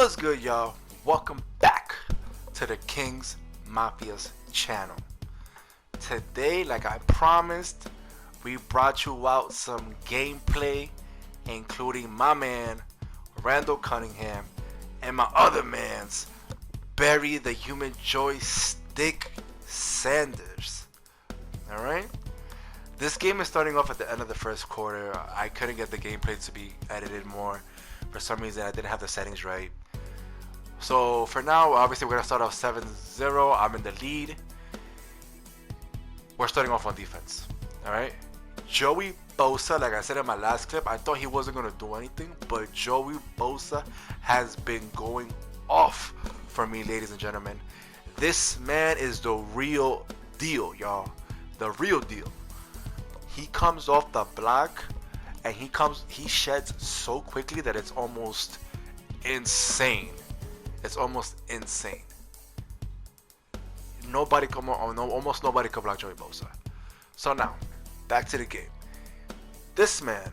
What's good, y'all? Welcome back to the King's Mafia's channel. Today, like I promised, we brought you out some gameplay, including my man Randall Cunningham and my other man's Barry the Human Joystick Sanders. Alright? This game is starting off at the end of the first quarter. I couldn't get the gameplay to be edited more. For some reason, I didn't have the settings right. So for now, obviously, we're going to start off 7-0. I'm in the lead. We're starting off on defense. Alright? Joey Bosa, like I said in my last clip, I thought he wasn't going to do anything. But Joey Bosa has been going off for me, ladies and gentlemen. This man is the real deal, y'all. The real deal. He comes off the block and he sheds so quickly that it's almost insane. It's almost insane. Almost nobody can block Joey Bosa. So now, back to the game. This man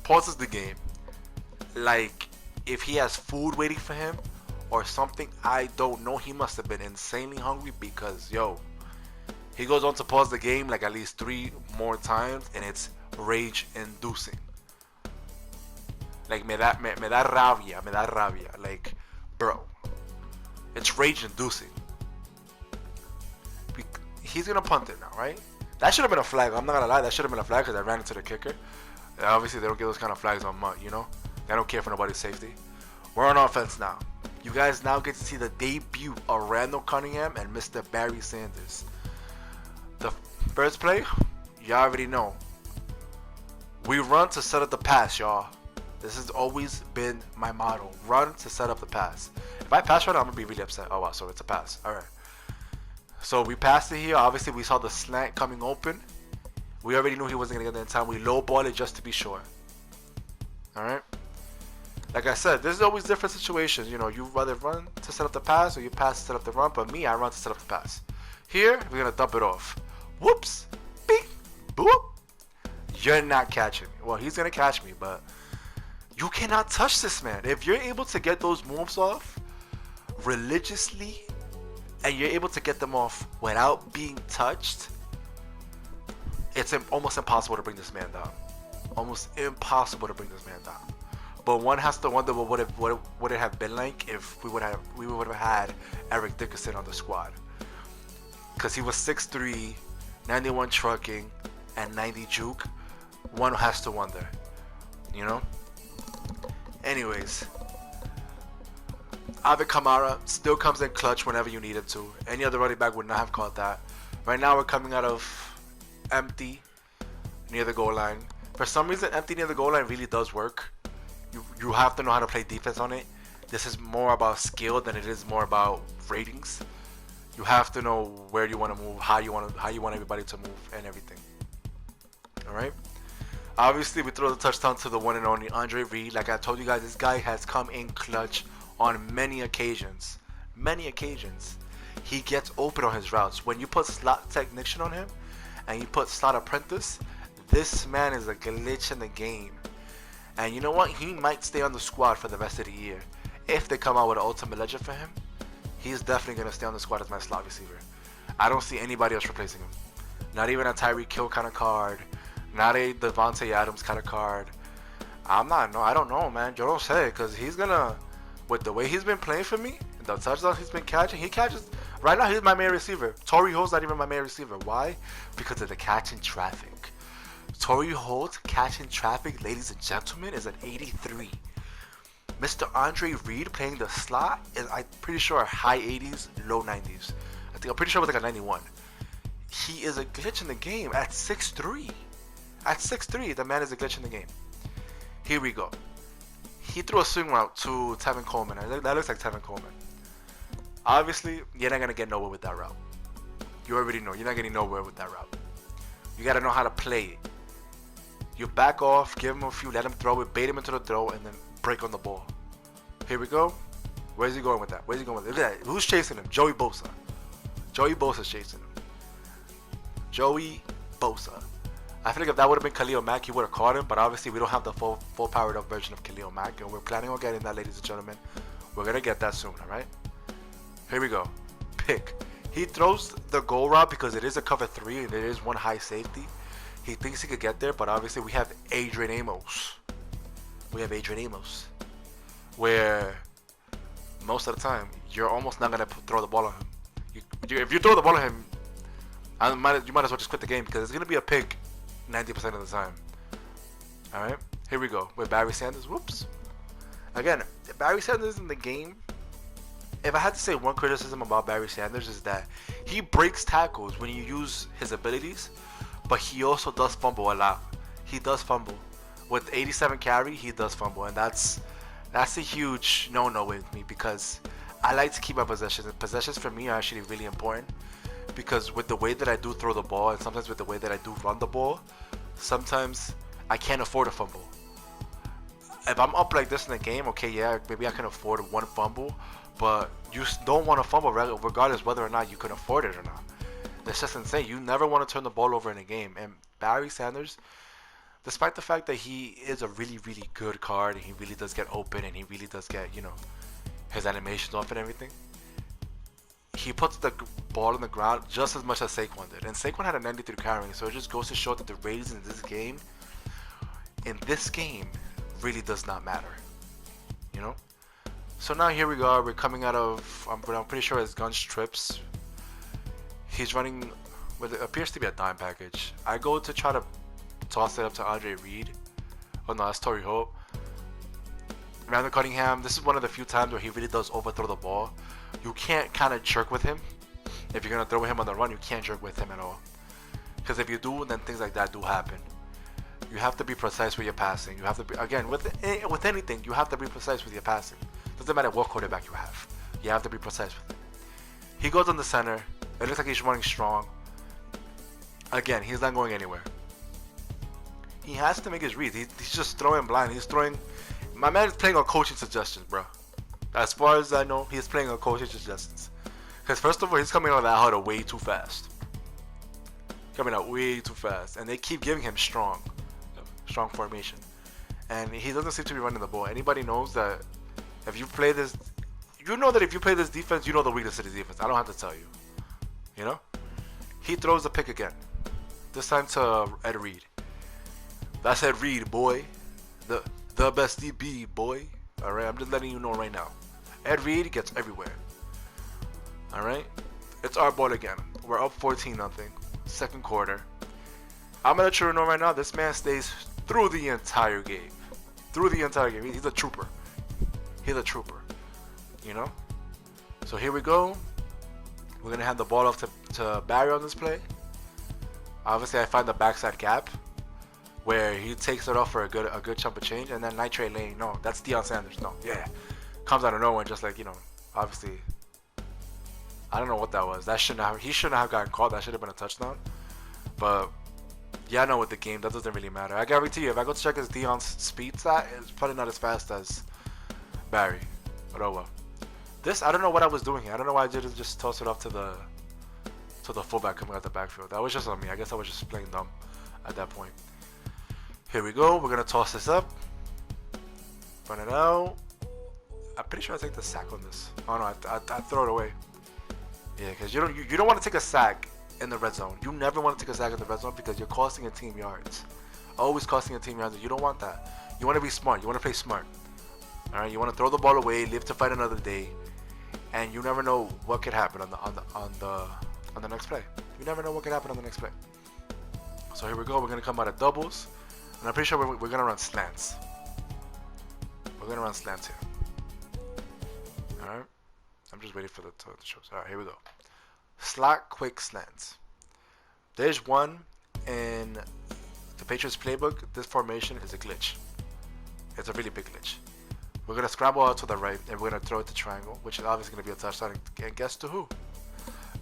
pauses the game like if he has food waiting for him or something. I don't know. He must have been insanely hungry because, yo, he goes on to pause the game like at least 3 more times, and it's rage-inducing. Like, me da rabia. Like, bro, it's rage-inducing. He's gonna punt it now, right? That should have been a flag. I'm not gonna lie, that should have been a flag because I ran into the kicker. And obviously, they don't get those kind of flags on MUT, you know? They don't care for nobody's safety. We're on offense now. You guys now get to see the debut of Randall Cunningham and Mr. Barry Sanders. The first play, y'all already know. We run to set up the pass, y'all. This has always been my motto. Run to set up the pass. If I pass right now, I'm going to be really upset. Oh, wow, so it's a pass. All right. So we passed it here. Obviously, we saw the slant coming open. We already knew he wasn't going to get there in time. We lowballed it just to be sure. All right. Like I said, there's always different situations. You know, you rather run to set up the pass or you pass to set up the run. But me, I run to set up the pass. Here, we're going to dump it off. Whoops. Beep. Boop. You're not catching me. Well, he's going to catch me, but you cannot touch this man. If you're able to get those moves off religiously and you're able to get them off without being touched, it's almost impossible to bring this man down. Almost impossible to bring this man down. But one has to wonder what would it have been like if we would have had Eric Dickerson on the squad. Because he was 6'3", 91 trucking, and 90 juke. One has to wonder, you know? Anyways, Alvin Kamara still comes in clutch whenever you need him to. Any other running back would not have caught that. Right now we're coming out of empty near the goal line. For some reason, empty near the goal line really does work. You have to know how to play defense on it. This is more about skill than it is more about ratings. You have to know where you want to move, how you want everybody to move, and everything. All right. Obviously, we throw the touchdown to the one and only Andre Reed. Like I told you guys, this guy has come in clutch on many occasions. Many occasions. He gets open on his routes. When you put slot technician on him and you put slot apprentice, this man is a glitch in the game. And you know what? He might stay on the squad for the rest of the year. If they come out with an ultimate legend for him, he's definitely going to stay on the squad as my slot receiver. I don't see anybody else replacing him. Not even a Tyreek Hill kind of card. Not a Devontae Adams kind of card. I don't know, man. Yo don't say it, because he's going to, with the way he's been playing for me, and the touchdowns he's been catching, he catches, right now he's my main receiver. Torrey Holt's not even my main receiver. Why? Because of the catching traffic. Torrey Holt catching traffic, ladies and gentlemen, is an 83. Mr. Andre Reed playing the slot is, I'm pretty sure, high 80s, low 90s. I'm pretty sure it was like a 91. He is a glitch in the game at 6'3". At 6'3", the man is a glitch in the game. Here we go. He threw a swing route to Tevin Coleman. That looks like Tevin Coleman. Obviously, you're not going to get nowhere with that route. You already know. You're not getting nowhere with that route. You got to know how to play it. You back off, give him a few, let him throw it, bait him into the throw, and then break on the ball. Here we go. Where's he going with that? Where's he going with it? Look at that. Who's chasing him? Joey Bosa. Joey Bosa's chasing him. Joey Bosa. I feel like if that would have been Khalil Mack, he would have caught him. But obviously, we don't have the full powered up version of Khalil Mack, and we're planning on getting that, ladies and gentlemen. We're gonna get that soon. All right. Here we go. Pick. He throws the goal route because it is a cover 3 and it is one high safety. He thinks he could get there, but obviously we have Adrian Amos. Where most of the time you're almost not gonna throw the ball on him. If you throw the ball on him, you might as well just quit the game because it's gonna be a pick 90% of the time. All right, here we go with Barry Sanders. Whoops. Again, Barry Sanders in the game. If I had to say one criticism about Barry Sanders is that he breaks tackles when you use his abilities, but he also does fumble a lot. He does fumble. With 87 carry, he does fumble, and that's a huge no-no with me because I like to keep my possessions. And possessions for me are actually really important because with the way that I do throw the ball and sometimes with the way that I do run the ball, sometimes I can't afford a fumble. If I'm up like this in the game, okay, yeah, maybe I can afford one fumble, but you don't want to fumble regardless whether or not you can afford it or not. That's just insane. You never want to turn the ball over in a game. And Barry Sanders, despite the fact that he is a really, really good card and he really does get open and he really does get, his animations off and everything, he puts the ball on the ground just as much as Saquon did. And Saquon had a 93 carrying, so it just goes to show that the ratings in this game, really does not matter. So now here we go. We're coming out of, I'm pretty sure it's Gun's trips. He's running what appears to be a dime package. I go to try to toss it up to Andre Reed. Oh no, that's Torrey Hope. Randall Cunningham, this is one of the few times where he really does overthrow the ball. You can't kind of jerk with him. If you're going to throw him on the run, you can't jerk with him at all. Because if you do, then things like that do happen. You have to be precise with your passing. You have to be, again, with anything, you have to be precise with your passing. Doesn't matter what quarterback you have. You have to be precise with it. He goes on the center. It looks like he's running strong. Again, he's not going anywhere. He has to make his reads. He's just throwing blind. He's throwing. My man is playing on coaching suggestions, bro. As far as I know, he's playing on coaching suggestions. Because first of all, he's coming out of that huddle way too fast. And they keep giving him strong formation. And he doesn't seem to be running the ball. Anybody knows that if you play this, that if you play this defense, you know the weakness of the defense. I don't have to tell you. He throws the pick again. This time to Ed Reed. That's Ed Reed, boy. The best DB, boy. Alright, I'm just letting you know right now. Ed Reed gets everywhere. Alright? It's our ball again. We're up 14-0. Second quarter. I'm gonna let you know right now, this man stays through the entire game. He's a trooper. So here we go. We're going to hand the ball off to Barry on this play. Obviously, I find the backside gap where he takes it off for a good chunk of change. And then Nitrate Lane. No, that's Deion Sanders. No, yeah. Comes out of nowhere just like, obviously. I don't know what that was. He shouldn't have gotten caught. That should have been a touchdown. But yeah, I know with the game, that doesn't really matter. I guarantee you, if I go to check his Deion's speed stat, it's probably not as fast as Barry. But oh well. This, I don't know what I was doing here. I don't know why I didn't just toss it off to the fullback coming out the backfield. That was just on me. I guess I was just playing dumb at that point. Here we go. We're going to toss this up. Run it out. I'm pretty sure I take the sack on this. Oh no, I throw it away. Yeah, because you don't want to take a sack in the red zone. You never want to take a sack in the red zone because you're costing a team yards. Always costing a team yards. You don't want that. You want to be smart. You want to play smart. All right. You want to throw the ball away, live to fight another day, and you never know what could happen on the next play. You never know what could happen on the next play. So here we go. We're gonna come out of doubles, and I'm pretty sure we're gonna run slants. We're gonna run slants here. All right. I'm just waiting for the show. All right. Here we go. Slot quick slants. There's one in the Patriots playbook. This formation is a glitch. It's a really big glitch. We're going to scramble out to the right and we're going to throw it to triangle, which is obviously going to be a touchdown. And guess to who?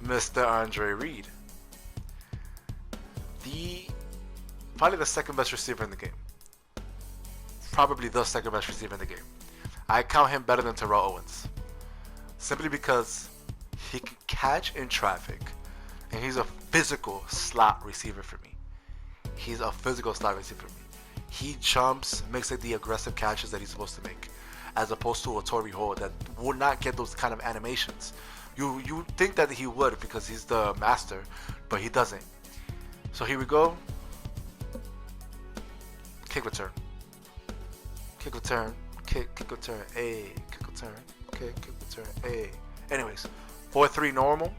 Mr. Andre Reed. Probably the second best receiver in the game. Probably the second best receiver in the game. I count him better than Terrell Owens. Simply because he can catch in traffic, and he's a physical slot receiver for me. he's a physical slot receiver for me. He jumps, makes like the aggressive catches that he's supposed to make, as opposed to a Torrey Holt that would not get those kind of animations. You think that he would because he's the master, but he doesn't. So here we go. Kick return. Kick return. Kick return. A kick return. Kick return. A. Anyways, 4-3 normal.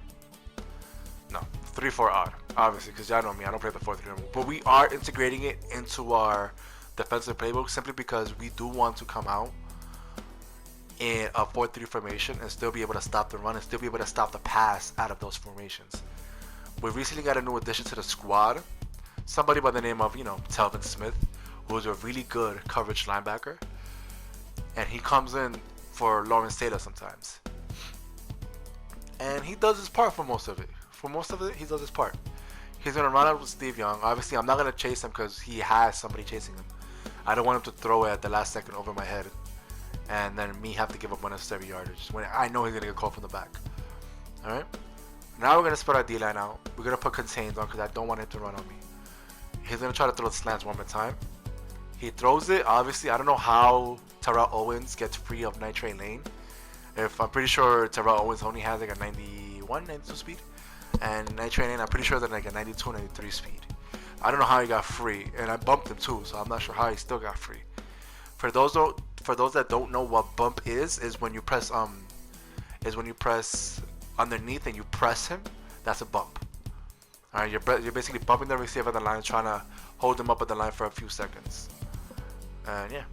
No, 3-4 odd. Obviously, because y'all know me, I don't play the 4-3 normal. But we are integrating it into our defensive playbook simply because we do want to come out in a 4-3 formation and still be able to stop the run and still be able to stop the pass out of those formations. We recently got a new addition to the squad. Somebody by the name of, Telvin Smith, who is a really good coverage linebacker. And he comes in for Lawrence Taylor sometimes. And he does his part for most of it. For most of it, he does his part. He's going to run out with Steve Young. Obviously, I'm not going to chase him because he has somebody chasing him. I don't want him to throw it at the last second over my head and then me have to give up unnecessary yardage when I know he's going to get called from the back. Alright? Now we're going to spread our D-line out. We're going to put contains on because I don't want him to run on me. He's going to try to throw the slants one more time. He throws it. Obviously, I don't know how Terrell Owens gets free of Night Train Lane. I'm pretty sure Terrell Owens only has like a 91, 92 speed. And Night Train Lane, I'm pretty sure they're like a 92, 93 speed. I don't know how he got free. And I bumped him too, so I'm not sure how he still got free. For those that don't know what bump is when you press underneath and you press him. That's a bump. Alright, you're basically bumping the receiver at the line, trying to hold him up at the line for a few seconds. And yeah.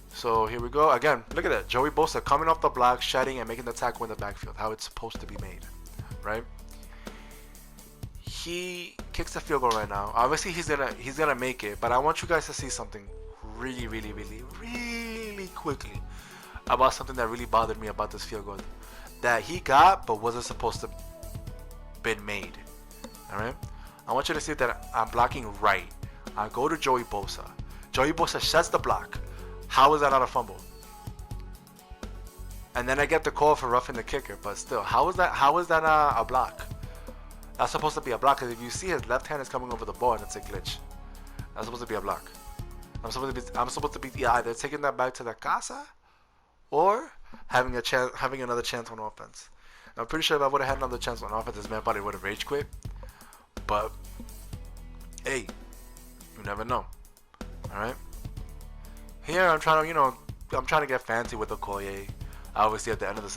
So here we go. Again, look at that. Joey Bosa coming off the block, shedding and making the tackle in the backfield. How it's supposed to be made. Right? He kicks the field goal right now. Obviously he's gonna make it, but I want you guys to see something really, really, really, really quickly about something that really bothered me about this field goal that he got but wasn't supposed to been made. Alright? I want you to see that I'm blocking right. I go to Joey Bosa. Joey Bosa sheds the block. How is that not a fumble? And then I get the call for roughing the kicker, but still, how is that a block? That's supposed to be a block, because if you see his left hand is coming over the ball and it's a glitch. That's supposed to be a block. I'm supposed to be either taking that back to the casa or having another chance on offense. And I'm pretty sure if I would have had another chance on offense, this man probably would have rage quit. But hey, you never know. Alright? Here I'm trying to get fancy with Okoye. Obviously at the end of the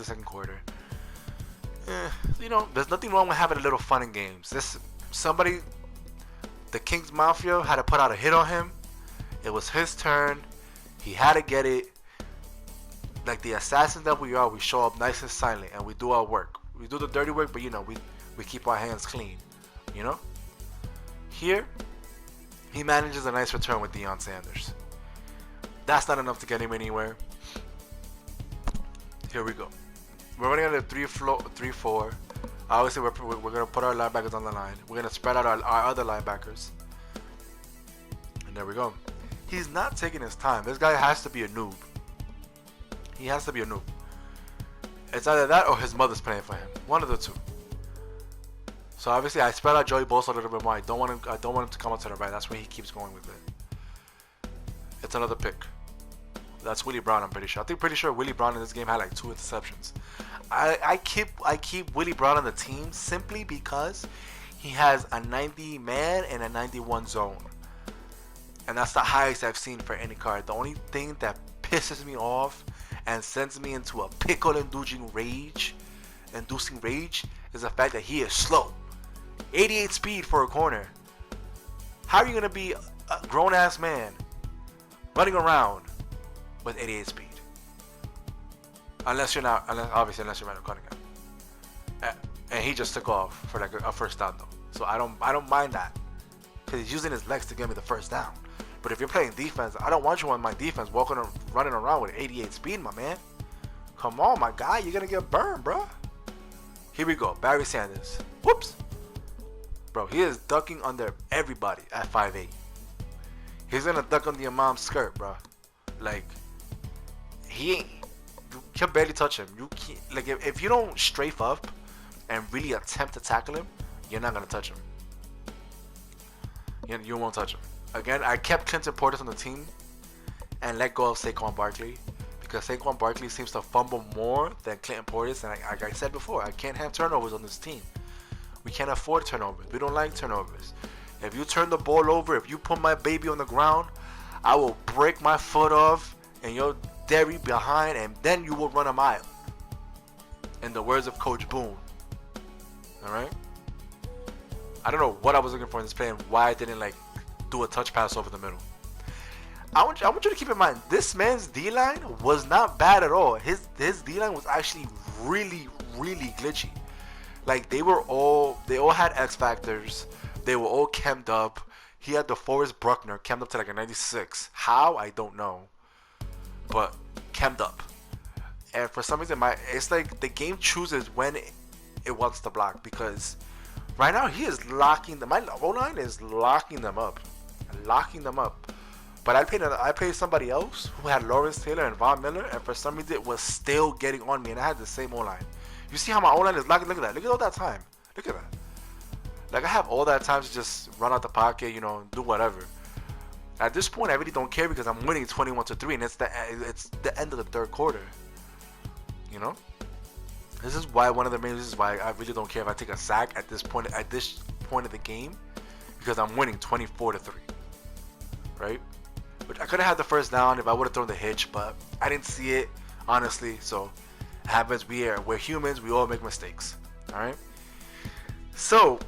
second quarter. There's nothing wrong with having a little fun in games. The Kings Mafia had to put out a hit on him. It was his turn. He had to get it. Like the assassins that we are, we show up nice and silent and we do our work. We do the dirty work, but we keep our hands clean. Here, he manages a nice return with Deion Sanders. That's not enough to get him anywhere. Here we go. We're running at a 3-4. Obviously, we're going to put our linebackers on the line. We're going to spread out our other linebackers. And there we go. He's not taking his time. This guy has to be a noob. He has to be a noob. It's either that or his mother's playing for him. One of the two. So obviously, I spread out Joey Bosa a little bit more. I don't want him to come out to the right. That's where he keeps going with it. It's another pick. That's Willie Brown, I'm pretty sure. Pretty sure Willie Brown in this game had like 2 interceptions. I keep Willie Brown on the team simply because he has a 90 man and a 91 zone. And that's the highest I've seen for any card. The only thing that pisses me off and sends me into a pickle-inducing rage is the fact that he is slow. 88 speed for a corner. How are you going to be a grown-ass man running around with 88 speed? Unless you're Randall Cunningham. And he just took off for like a first down though. So I don't mind that. Because he's using his legs to get me the first down. But if you're playing defense, I don't want you on my defense running around with 88 speed, my man. Come on, my guy. You're going to get burned, bro. Here we go. Barry Sanders. Whoops. Bro, he is ducking under everybody at 5'8". He's going to duck under your mom's skirt, bro. Like, you can barely touch him. You can't, like, if you don't strafe up and really attempt to tackle him, you're not going to touch him. You won't touch him. Again, I kept Clinton Portis on the team and let go of Saquon Barkley because Saquon Barkley seems to fumble more than Clinton Portis. And like I said before, I can't have turnovers on this team. We can't afford turnovers. We don't like turnovers. If you turn the ball over, if you put my baby on the ground, I will break my foot off and you'll dairy behind, and then you will run a mile. In the words of Coach Boone. Alright? I don't know what I was looking for in this play and why I didn't like do a touch pass over the middle. I want you to keep in mind, this man's D-line was not bad at all. His D-line was actually really, really glitchy. Like they all had X factors. They were all chemmed up. He had the Forrest Bruckner chemmed up to like a 96. How? I don't know. But chemmed up. And for some reason, it's like the game chooses when it wants to block, because right now he is locking them. My O-line is locking them up. But I played somebody else who had Lawrence Taylor and Von Miller, and for some reason it was still getting on me, and I had the same O-line. You see how my O-line is locking? Look at that. Look at all that time. Look at that. Like I have all that time to just run out the pocket, do whatever. At this point, I really don't care because I'm winning 21-3, and it's the end of the third quarter. This is why one of the main reasons why I really don't care if I take a sack at this point of the game, because I'm winning 24-3, right? But I could have had the first down if I would have thrown the hitch, but I didn't see it, honestly. So it happens. We're humans. We all make mistakes. All right. So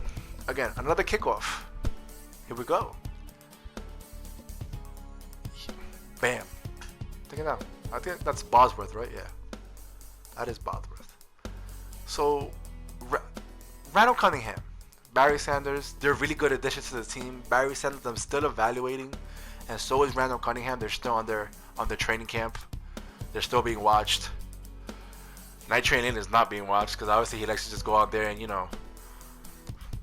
again, another kickoff. Here we go. Bam. Take it down. I think that's Bosworth, right? Yeah. That is Bosworth. So, Randall Cunningham, Barry Sanders, they're really good additions to the team. Barry Sanders, I'm still evaluating, and so is Randall Cunningham. They're still on their training camp. They're still being watched. Night training is not being watched because obviously he likes to just go out there and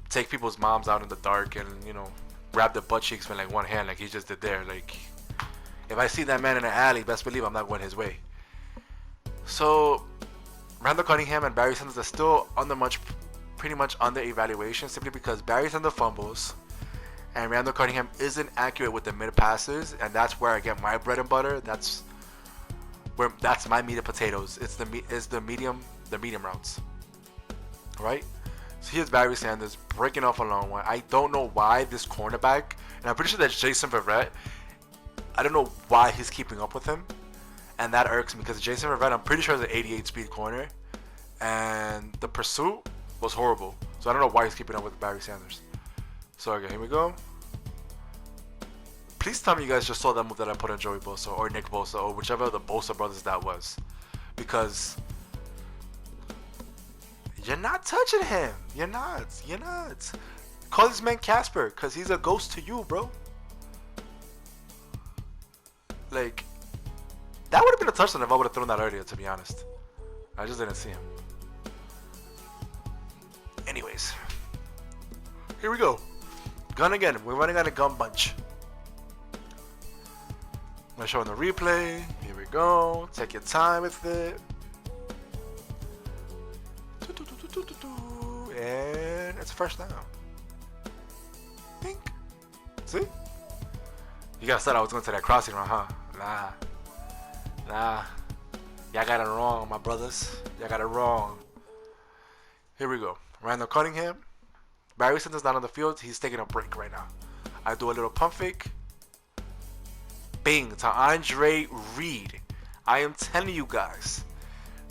take people's moms out in the dark and grab the butt cheeks with like one hand like he just did there. Like if I see that man in an alley, best believe I'm not going his way. So Randall Cunningham and Barry Sanders are still pretty much under evaluation, simply because Barry Sanders fumbles and Randall Cunningham isn't accurate with the mid passes, and that's where I get my bread and butter. That's my meat and potatoes. It's the medium routes, right? So here's Barry Sanders breaking off a long one. I don't know why this cornerback, and I'm pretty sure that's Jason Verrett. I don't know why he's keeping up with him. And that irks me because Jason Verrett, I'm pretty sure, is an 88 speed corner. And the pursuit was horrible. So I don't know why he's keeping up with Barry Sanders. So again, here we go. Please tell me you guys just saw that move that I put on Joey Bosa or Nick Bosa or whichever of the Bosa brothers that was. Because you're not touching him. You're not. Call this man Casper because he's a ghost to you, bro. Like, that would have been a touchdown if I would have thrown that earlier, to be honest. I just didn't see him. Anyways, here we go. Gun again. We're running out of gun bunch. I'm going to show in the replay. Here we go. Take your time with it. And it's a first down. Think. See? You guys thought I was going to that crossing run, huh? Nah. Y'all got it wrong, my brothers. Y'all got it wrong. Here we go. Randall Cunningham. Barry Sanders not on the field. He's taking a break right now. I do a little pump fake. Bing to Andre Reed. I am telling you guys.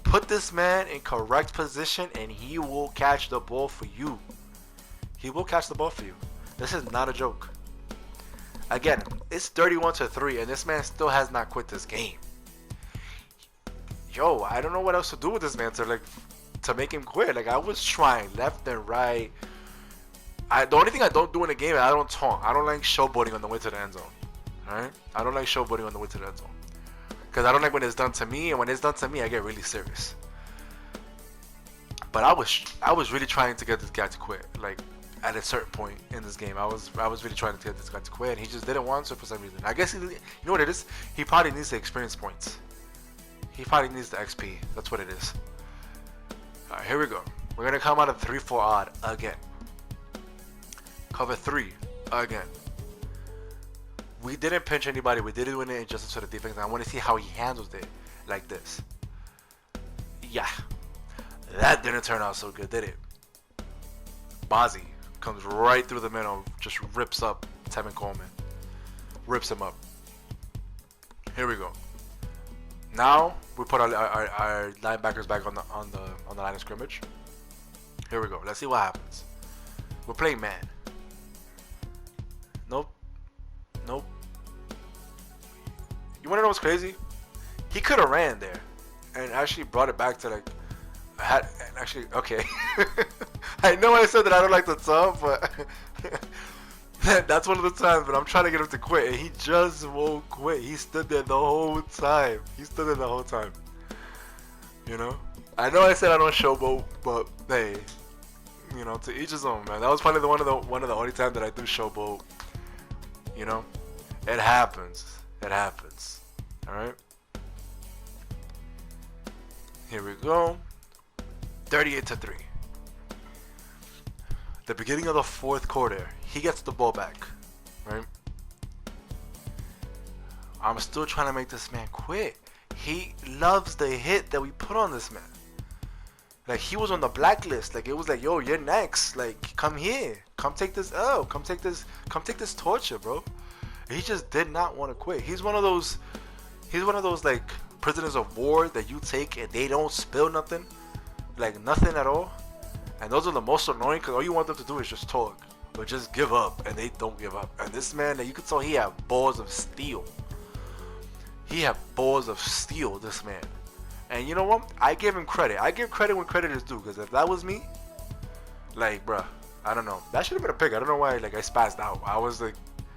Put this man in correct position and he will catch the ball for you. He will catch the ball for you. This is not a joke. Again, it's 31-3 and this man still has not quit this game. Yo, I don't know what else to do with this man to make him quit. Like, I was trying left and right. The only thing I don't do in the game is I don't taunt. I don't like showboating on the way to the end zone. Alright? I don't like showboating on the way to the end zone. Because I don't like when it's done to me, and when it's done to me, I get really serious. But I was really trying to get this guy to quit. Like, at a certain point in this game, I was really trying to get this guy to quit, and he just didn't want to for some reason. I guess you know what it is? He probably needs the experience points. He probably needs the XP. That's what it is. Alright, here we go. We're gonna come out of 3-4 odd again. Cover 3 again. We didn't pinch anybody. We didn't win it injustice to the defense. I want to see how he handles it like this. Yeah. That didn't turn out so good, did it? Bozzy comes right through the middle, just rips up Tevin Coleman. Rips him up. Here we go. Now we put our linebackers back on the line of scrimmage. Here we go. Let's see what happens. We're playing man. Nope. Nope. You wanna know what's crazy? He could have ran there and actually brought it back to like actually okay. I know I said that I don't like the sub, but that's one of the times when I'm trying to get him to quit and he just won't quit. He stood there the whole time. You know? I know I said I don't showboat, but hey, you know, to each his own, man. That was probably one of the only times that I do showboat. You know? It happens. Alright? Here we go. 38-3. The beginning of the fourth quarter, he gets the ball back, right? I'm still trying to make this man quit. He loves the hit that we put on this man. Like, he was on the blacklist. Like, it was like, yo, you're next. Like, come here. Come take this L. Come take this torture, bro. He just did not want to quit. He's one of those like prisoners of war that you take and they don't spill nothing. Like, nothing at all. And those are the most annoying because all you want them to do is just talk or just give up, and they don't give up. And this man, you could tell he had balls of steel. This man. And you know what? I give him credit. I give credit when credit is due, because if that was me, like, bruh, I don't know. That should have been a pick. I don't know why, like, I spazzed out. I was like,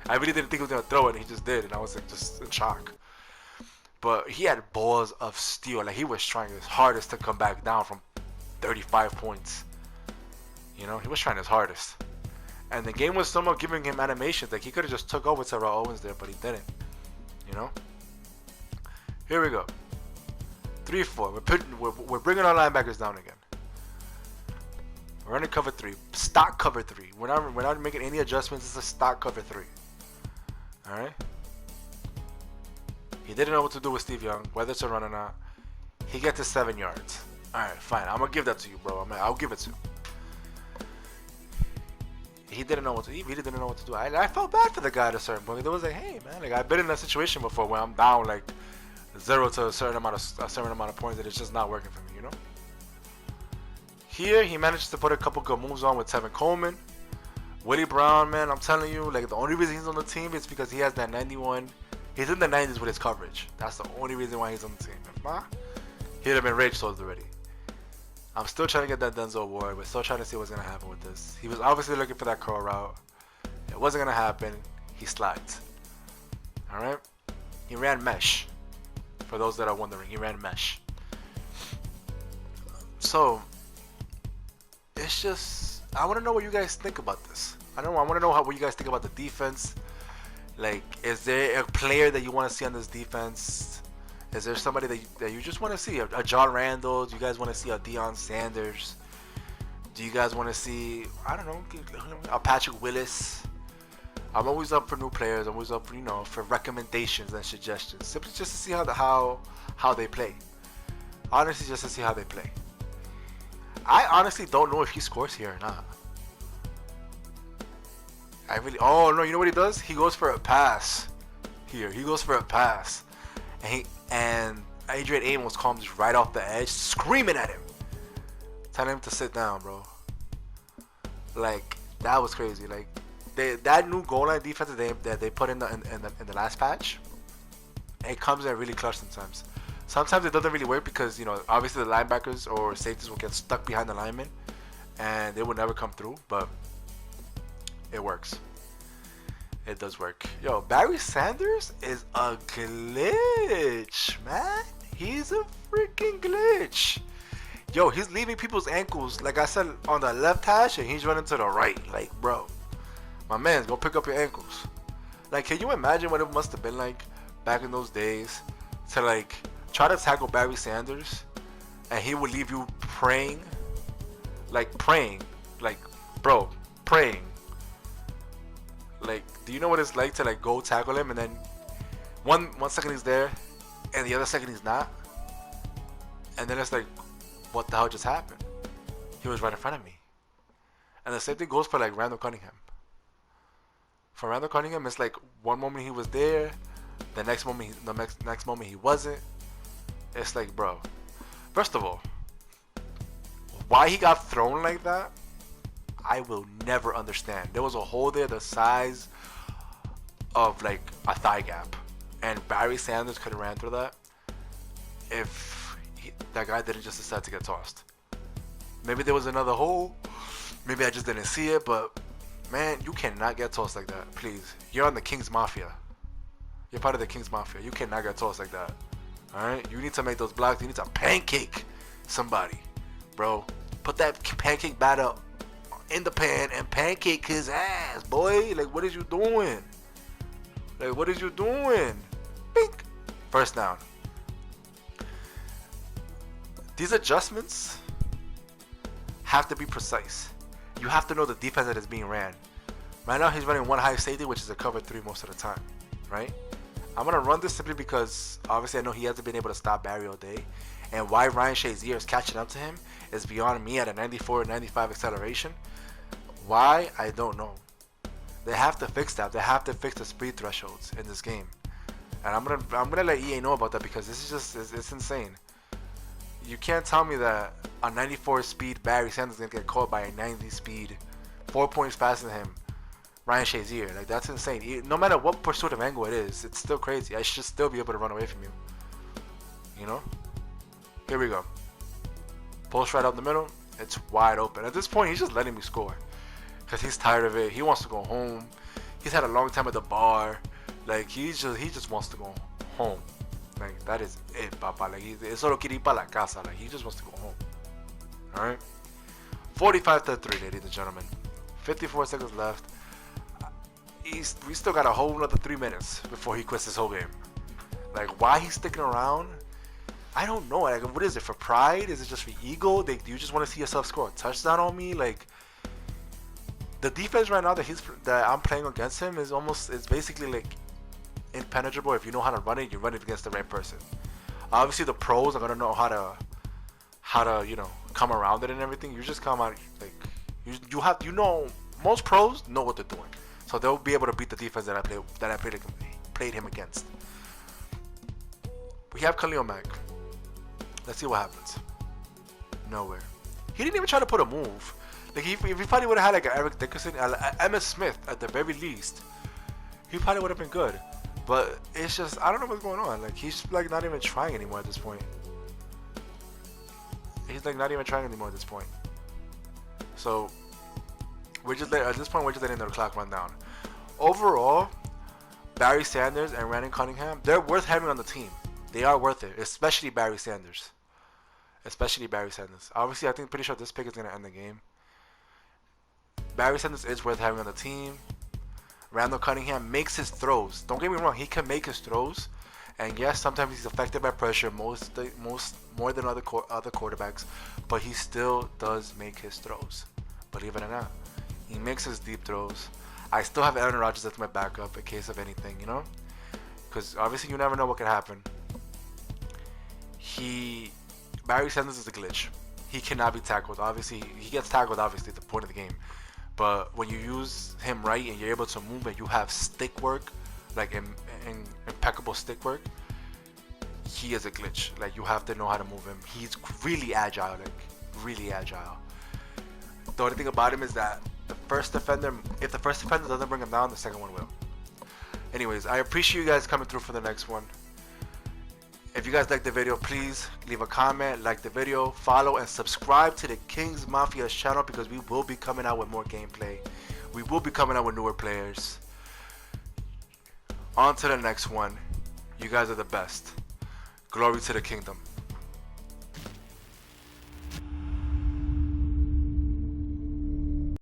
I really didn't think he was going to throw it, and he just did, and I was like, just in shock. But he had balls of steel. Like, he was trying his hardest to come back down from 35 points. You know, he was trying his hardest. And the game was somewhat giving him animations. Like, he could have just took over Terrell Owens there, but he didn't. You know? Here we go. 3-4. We're bringing our linebackers down again. We're running cover 3. Stock cover 3. We're not making any adjustments. It's a stock cover 3. Alright? He didn't know what to do with Steve Young, whether to run or not. He gets to 7 yards. Alright, fine. I'm going to give that to you, bro. I'll give it to you. He didn't know what to do. He really didn't know what to do. I felt bad for the guy at a certain point. It was like, hey, man, like, I've been in that situation before where I'm down, like, 0 to a certain amount of points that it's just not working for me, you know? Here, he managed to put a couple good moves on with Tevin Coleman. Willie Brown, man, I'm telling you, like, the only reason he's on the team is because he has that 91. He's in the 90s with his coverage. That's the only reason why he's on the team. If not, he'd have been rage sold already. I'm still trying to get that Denzel award. We're still trying to see what's going to happen with this. He was obviously looking for that curl route. It wasn't going to happen. He slides. Alright? He ran mesh. For those that are wondering, he ran mesh. So, it's just, I want to know what you guys think about this. I want to know what you guys think about the defense. Like, is there a player that you want to see on this defense? Is there somebody that you just want to see? A John Randall? Do you guys want to see a Deion Sanders? Do you guys want to see, I don't know, a Patrick Willis? I'm always up for new players. I'm always up for, for recommendations and suggestions. Simply just to see how they play. Honestly, just to see how they play. I honestly don't know if he scores here or not. Oh no, you know what he does? He goes for a pass. Here, he goes for a pass. And Adrian Amos comes right off the edge, screaming at him, telling him to sit down, bro. Like, that was crazy. Like, that new goal line defense that they put in the last patch, it comes in really clutch sometimes. Sometimes it doesn't really work because, obviously the linebackers or safeties will get stuck behind the linemen and they will never come through, but it works. It does work. Yo, Barry Sanders is a glitch, man. He's a freaking glitch. Yo, he's leaving people's ankles, like I said, on the left hash, and he's running to the right. Like, bro, my man's go pick up your ankles. Like, can you imagine what it must have been like back in those days to, like, try to tackle Barry Sanders, and he would leave you praying, like, bro, praying. Like, Do you know what it's like to like go tackle him and then one second he's there and the other second he's not? And then it's like, what the hell just happened? He was right in front of me. And the same thing goes for like Randall Cunningham. For Randall Cunningham, it's like one moment he was there, the next moment he wasn't. It's like, bro. First of all, why he got thrown like that, I will never understand. There was a hole there the size of like a thigh gap, and Barry Sanders could have ran through that if that guy didn't just decide to get tossed. Maybe there was another hole. Maybe I just didn't see it, but man, you cannot get tossed like that. Please, you're on the King's Mafia. You're part of the King's Mafia. You cannot get tossed like that. All right, you need to make those blocks. You need to pancake somebody, bro. Put that pancake batter in the pan and pancake his ass, boy. Like, what is you doing? Like, what is you doing? Bink. First down. These adjustments have to be precise. You have to know the defense that is being ran. Right now, he's running one high safety, which is a cover 3 most of the time, right? I'm going to run this simply because, obviously, I know he hasn't been able to stop Barry all day. And why Ryan Shazier is catching up to him is beyond me at a 94 95 acceleration. Why? I don't know. They have to fix that. They have to fix the speed thresholds in this game. And I'm gonna let EA know about that because this is just, it's insane. You can't tell me that a 94 speed Barry Sanders is going to get caught by a 90 speed, 4 points faster than him, Ryan Shazier. Like, that's insane. No matter what pursuit of angle it is, it's still crazy. I should still be able to run away from you. You know? Here we go. Post right up the middle. It's wide open. At this point, he's just letting me score. Because he's tired of it. He wants to go home. He's had a long time at the bar. Like, he just wants to go home. Like, that is it, papa. Like, él solo quiere ir para la casa. Like, he just wants to go home. Alright? 45-3, ladies and gentlemen. 54 seconds left. We still got a whole another 3 minutes before he quits this whole game. Like, why he's sticking around? I don't know. Like, what is it, for pride? Is it just for ego? Do you just want to see yourself score a touchdown on me? Like, the defense right now that I'm playing against him is basically like impenetrable. If you know how to run it, you run it against the right person. Obviously, the pros are gonna know how to come around it and everything. You just come out like most pros know what they're doing, so they'll be able to beat the defense that I played him against. We have Khalil Mack. Let's see what happens. Nowhere. He didn't even try to put a move. Like, if he probably would have had like a Eric Dickerson, Emmitt Smith at the very least, he probably would have been good. But it's just, I don't know what's going on. Like, he's like not even trying anymore at this point. He's like not even trying anymore at this point. So at this point we're just letting the clock run down. Overall, Barry Sanders and Randall Cunningham, they're worth having on the team. They are worth it, especially Barry Sanders. Obviously, pretty sure this pick is gonna end the game. Barry Sanders is worth having on the team. Randall Cunningham makes his throws. Don't get me wrong, he can make his throws. And yes, sometimes he's affected by pressure, more than other quarterbacks, but he still does make his throws. Believe it or not, he makes his deep throws. I still have Aaron Rodgers as my backup in case of anything, you know, because obviously you never know what can happen. Barry Sanders is a glitch. He cannot be tackled. Obviously, he gets tackled. Obviously, at the point of the game. But when you use him right and you're able to move and you have stick work, like impeccable stick work, he is a glitch. Like, you have to know how to move him. He's really agile, The only thing about him is that if the first defender doesn't bring him down, the second one will. Anyways, I appreciate you guys coming through for the next one. If you guys like the video, please leave a comment, like the video, follow, and subscribe to the King's Mafia channel because we will be coming out with more gameplay. We will be coming out with newer players. On to the next one. You guys are the best. Glory to the kingdom.